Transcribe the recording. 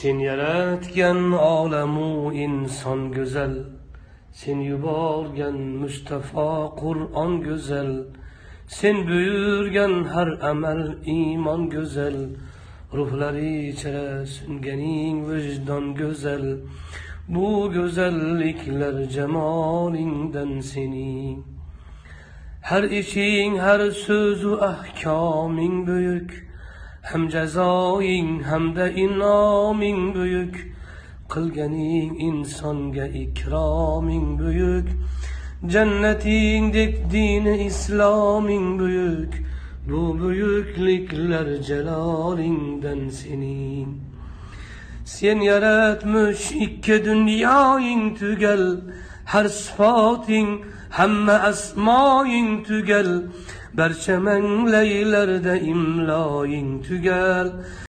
Sen yaratgan olamu inson go'zal, sen yuborgan Mustafa Qur'on go'zal, sen buyurgan har amal iymon go'zal, ruhlari ichra sunganing vijdon go'zal, bu go'zalliklar jamolingdan sening. Har ishing, har so'zu ahkoming buyuk, ham jazoing hamda inoming buyuk, qilganing insonga ikroming buyuk, jannatingdek dini isloming buyuk, bu buyukliklar jalolingdan sening. Sen yaratmish ikki dunyoing tugal, har sifating hamma asmoing tugal, barcha manglaylarda imloing tugal.